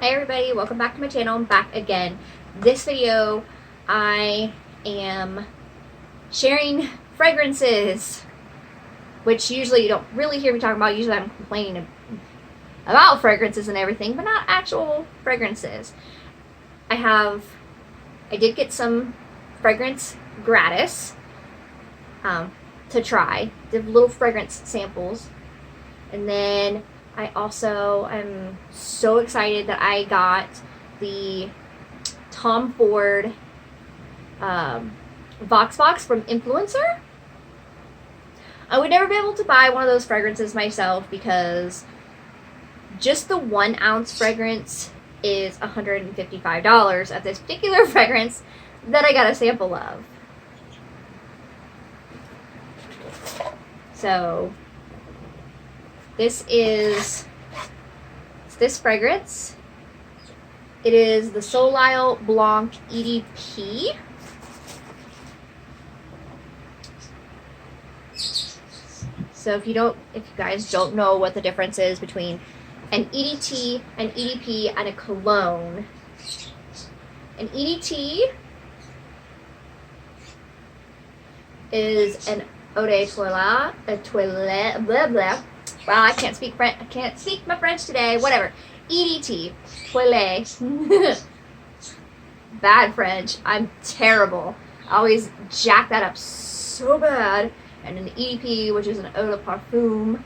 Hey everybody, welcome back to my channel. I'm back again. This video, I am sharing fragrances, which usually you don't really hear me talking about. Usually I'm complaining about fragrances and everything, but not actual fragrances. I did get some fragrance gratis to try, the little fragrance samples, and then I also am so excited that I got the Tom Ford Vox Box from Influencer. I would never be able to buy one of those fragrances myself because just the 1 ounce fragrance is $155 at this particular fragrance that I got a sample of. So this is this fragrance. It is the Solyal Blanc Edp. So if you guys don't know what the difference is between an EDT, an EDP, and a cologne, an EDT is an eau de toilette, blah blah. Wow, I can't speak French. I can't speak my French today. Whatever. EDT, toilette. Bad French. I'm terrible. I always jack that up so bad. And an EDP, which is an eau de parfum,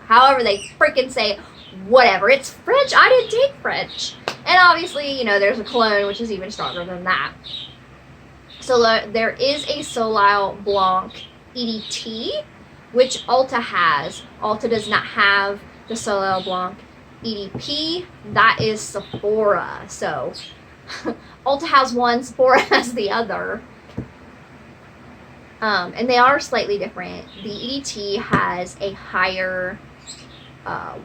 however they freaking say it. Whatever. It's French. I didn't take French. And obviously, you know, there's a cologne, which is even stronger than that. So there is a Solyal Blanc EDT, which Ulta has. Ulta does not have the Solyal Blanc EDP. That is Sephora. So Ulta has one, Sephora has the other. And they are slightly different. The EDT has a higher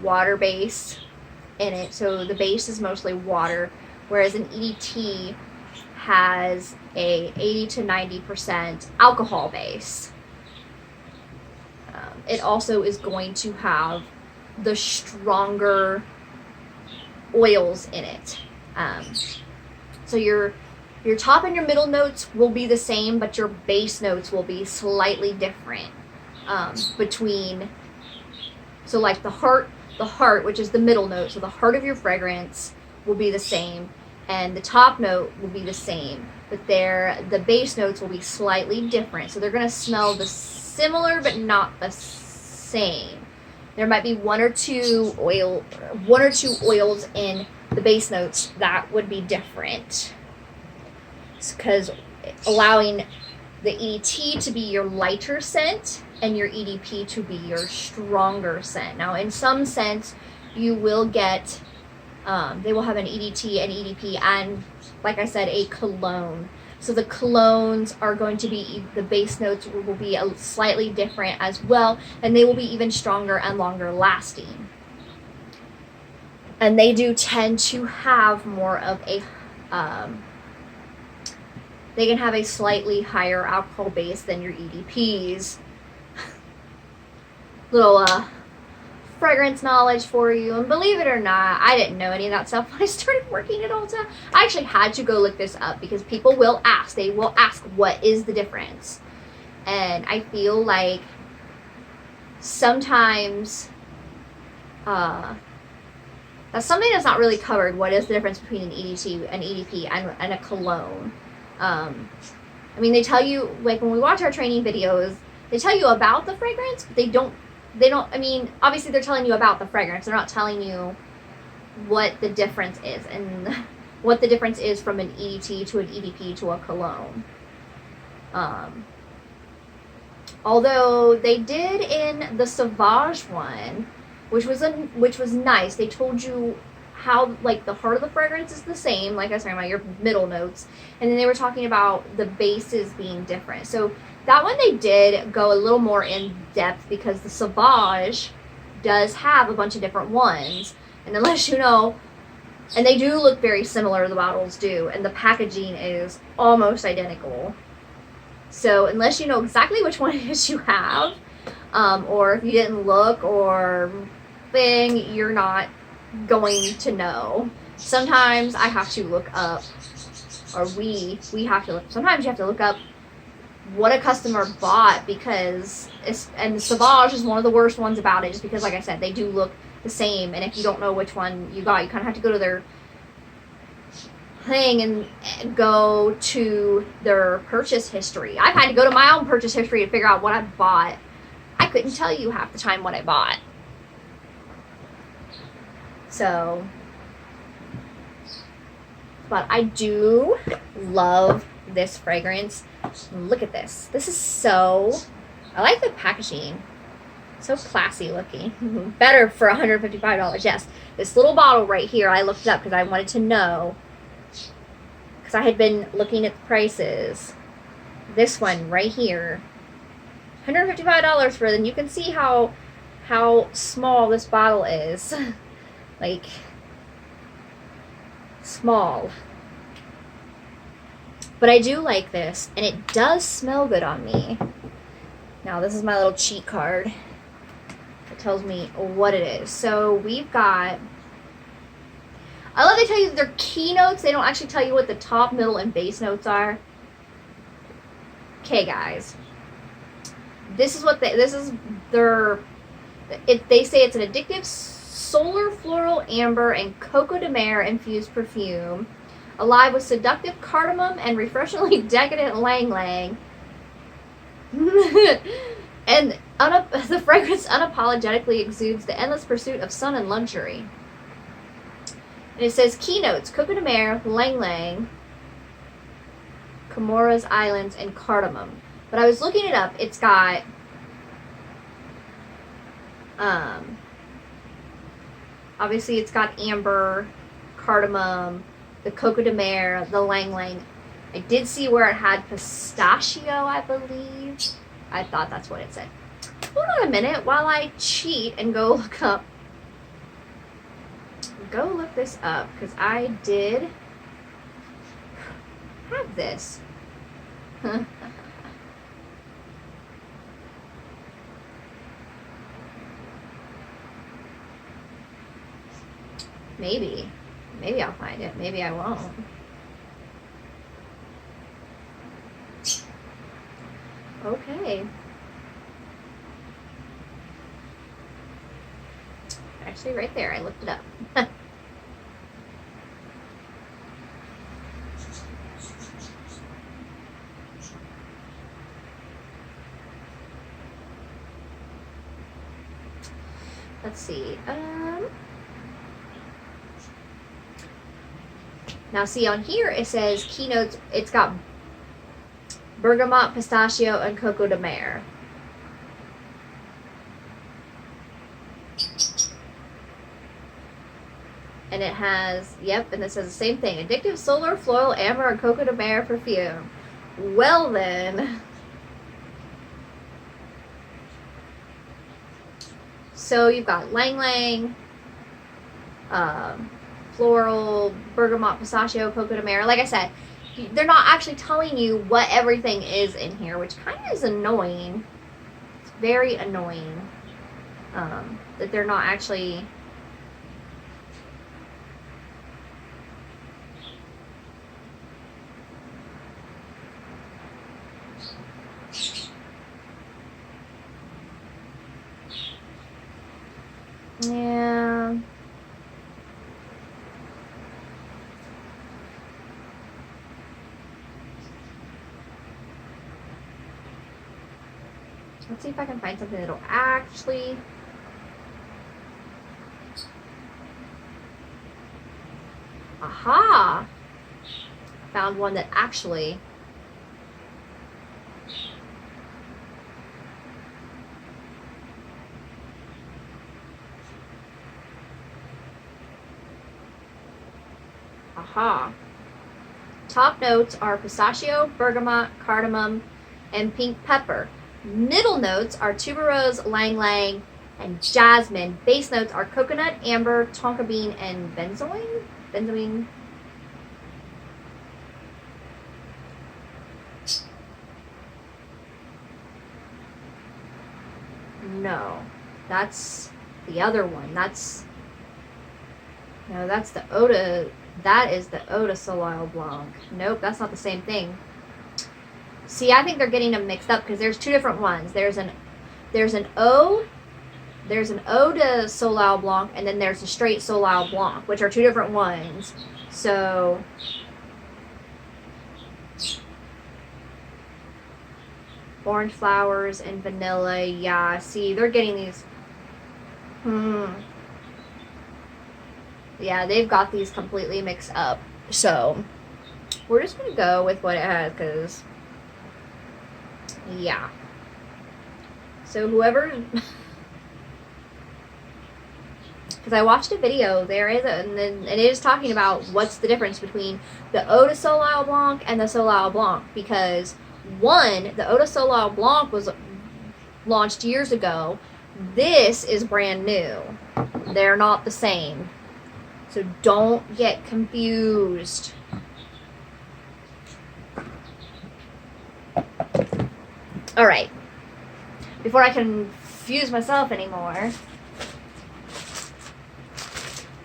water base in it. So the base is mostly water, whereas an EDT has a 80 to 90% alcohol base. It also is going to have the stronger oils in it. So your top and your middle notes will be the same, but your base notes will be slightly different so like the heart, which is the middle note, so the heart of your fragrance will be the same, and the top note will be the same, but the base notes will be slightly different. So they're going to smell similar, but not the same. There might be one or two oils in the base notes that would be different, because allowing the EDT to be your lighter scent and your EDP to be your stronger scent. Now, in some scents, you will get, they will have an EDT, an EDP, and like I said, a cologne. So the colognes are going to be, the base notes will be slightly different as well, and they will be even stronger and longer lasting. And they do tend to have more of a, they can have a slightly higher alcohol base than your EDPs. Little fragrance knowledge for you. And believe it or not, I didn't know any of that stuff when I started working at Ulta. I actually had to go look this up because people will ask. They will ask, what is the difference? And I feel like sometimes that's something that's not really covered. What is the difference between an EDT, an EDP, and a cologne? I mean, they tell you, like when we watch our training videos, they tell you about the fragrance, but they don't, I mean, obviously they're telling you about the fragrance. They're not telling you what the difference is and what the difference is from an EDT to an EDP to a cologne. Although they did in the Sauvage one, which was nice. They told you how, like, the heart of the fragrance is the same, like I was talking about your middle notes, and then they were talking about the bases being different. So that one they did go a little more in depth because the Sauvage does have a bunch of different ones, and unless you know, and they do look very similar, the bottles do, and the packaging is almost identical. So unless you know exactly which one it is you have, or if you didn't look or thing, you're not going to know. Sometimes I have to look up, or we have to look, sometimes you have to look up what a customer bought, because and the Sauvage is one of the worst ones about it, just because, like I said, they do look the same, and if you don't know which one you got, you kind of have to go to their thing and go to their purchase history. I've had to go to my own purchase history to figure out what I bought. I couldn't tell you half the time what I bought. So, but I do love this fragrance. Look at this. This is so, I like the packaging. So classy looking. Better for $155, yes. This little bottle right here, I looked it up because I wanted to know, because I had been looking at the prices. This one right here, $155 for it, and you can see how small this bottle is. Like, small. But I do like this, and it does smell good on me. Now, this is my little cheat card. It tells me what it is. So, we've got, I love they tell you their keynotes. They don't actually tell you what the top, middle, and base notes are. Okay, guys. They say it's an addictive solar floral amber and coco de mer infused perfume, alive with seductive cardamom and refreshingly decadent lang lang. And the fragrance unapologetically exudes the endless pursuit of sun and luxury. And it says keynotes: coco de mer, lang lang, Comoros Islands, and cardamom. But I was looking it up. It's got obviously it's got amber, cardamom, the coco de mer, the lang lang. I did see where it had pistachio, I believe. I thought that's what it said. Hold on a minute while I cheat and go look this up, because I did have this. Maybe I'll find it. Maybe I won't. Okay. Actually, right there. I looked it up. Let's see. Now, see on here it says keynotes. It's got bergamot, pistachio, and coco de mer. And it has, yep, and it says the same thing: addictive solar floral amber and coco de mer perfume. Well then. So you've got lang lang, floral, bergamot, pistachio, coco de mer. Like I said, they're not actually telling you what everything is in here, which kind of is annoying. It's very annoying that they're not actually. Yeah. Let's see if I can find something that'll actually. Aha! Found one that actually. Aha. Top notes are pistachio, bergamot, cardamom, and pink pepper. Middle notes are tuberose, lang lang, and jasmine. Base notes are coconut, amber, tonka bean, and benzoin. Benzoin. No, that's the other one. That's No, that's the Eau de, that is the Eau de Solyal Blanc. Nope, that's not the same thing. See, I think they're getting them mixed up because there's two different ones. There's an Eau de Solyal Blanc, and then there's a straight Solyal Blanc, which are two different ones. So orange flowers and vanilla, yeah. See, they're getting these. Yeah, they've got these completely mixed up. So we're just gonna go with what it has, because yeah. So whoever, because I watched a video, and it is talking about what's the difference between the Eau de Solyal Blanc and the Solyal Blanc, because the Eau de Solyal Blanc was launched years ago. This is brand new. They're not the same. So don't get confused. All right. Before I confuse myself anymore,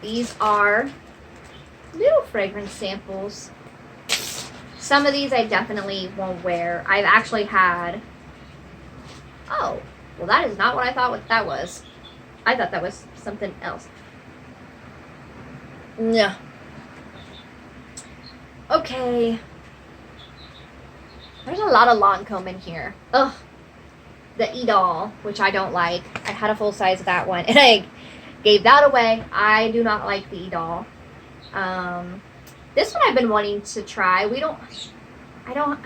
these are little fragrance samples. Some of these I definitely won't wear. I've actually had... Oh, well, that is not what I thought that was. I thought that was something else. Yeah. Okay. There's a lot of Lancome in here. Ugh. The Idol, which I don't like. I had a full size of that one, and I gave that away. I do not like the Idol. This one I've been wanting to try. I don't